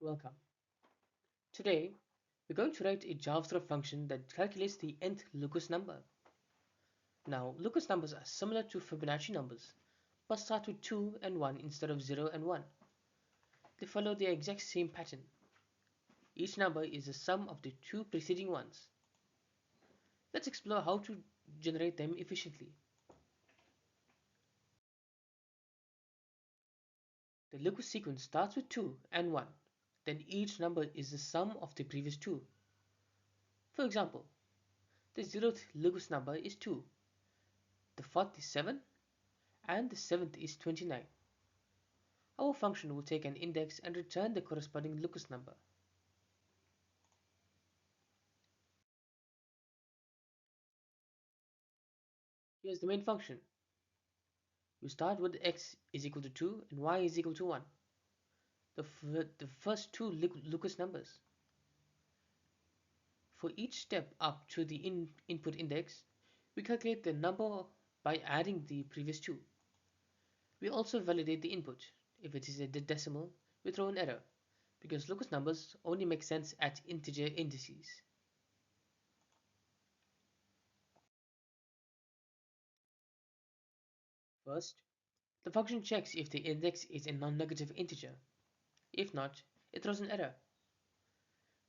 Welcome. Today, we're going to write a JavaScript function that calculates the nth Lucas number. Now, Lucas numbers are similar to Fibonacci numbers, but start with 2 and 1 instead of 0 and 1. They follow the exact same pattern. Each number is the sum of the two preceding ones. Let's explore how to generate them efficiently. The Lucas sequence starts with 2 and 1. Then each number is the sum of the previous two. For example, the 0th Lucas number is 2, the 4th is 7, and the 7th is 29. Our function will take an index and return the corresponding Lucas number. Here's the main function. We start with x is equal to 2 and y is equal to 1, the first two Lucas numbers. For each step up to the input index, we calculate the number by adding the previous two. We also validate the input. If it is a decimal, we throw an error, because Lucas numbers only make sense at integer indices. First, the function checks if the index is a non-negative integer. If not, it throws an error.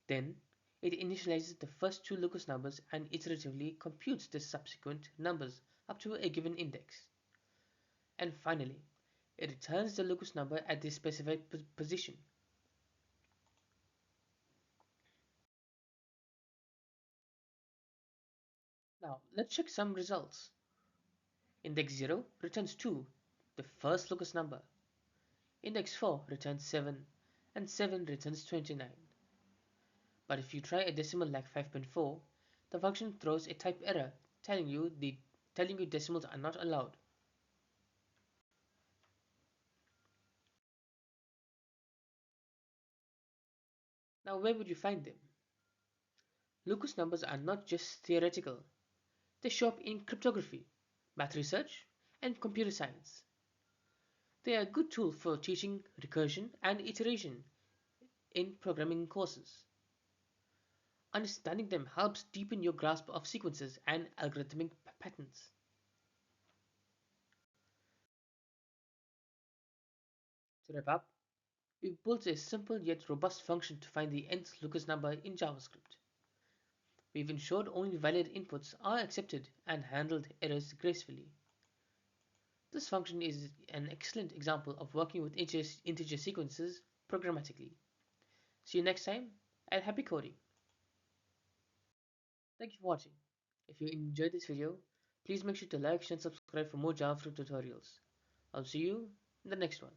Then, it initializes the first two Lucas numbers and iteratively computes the subsequent numbers up to a given index. And finally, it returns the Lucas number at the specified position. Now, let's check some results. Index 0 returns 2, the first Lucas number. Index 4 returns 7, and 7 returns 29. But if you try a decimal like 5.4, the function throws a type error telling you decimals are not allowed. Now, where would you find them? Lucas numbers are not just theoretical. They show up in cryptography, math research, and computer science. They are a good tool for teaching recursion and iteration in programming courses. Understanding them helps deepen your grasp of sequences and algorithmic patterns. To wrap up, we've built a simple yet robust function to find the nth Lucas number in JavaScript. We've ensured only valid inputs are accepted and handled errors gracefully. This function is an excellent example of working with integer sequences programmatically. See you next time, and happy coding! Thank you for watching. If you enjoyed this video, please make sure to like, share and subscribe for more JavaScript tutorials. I'll see you in the next one.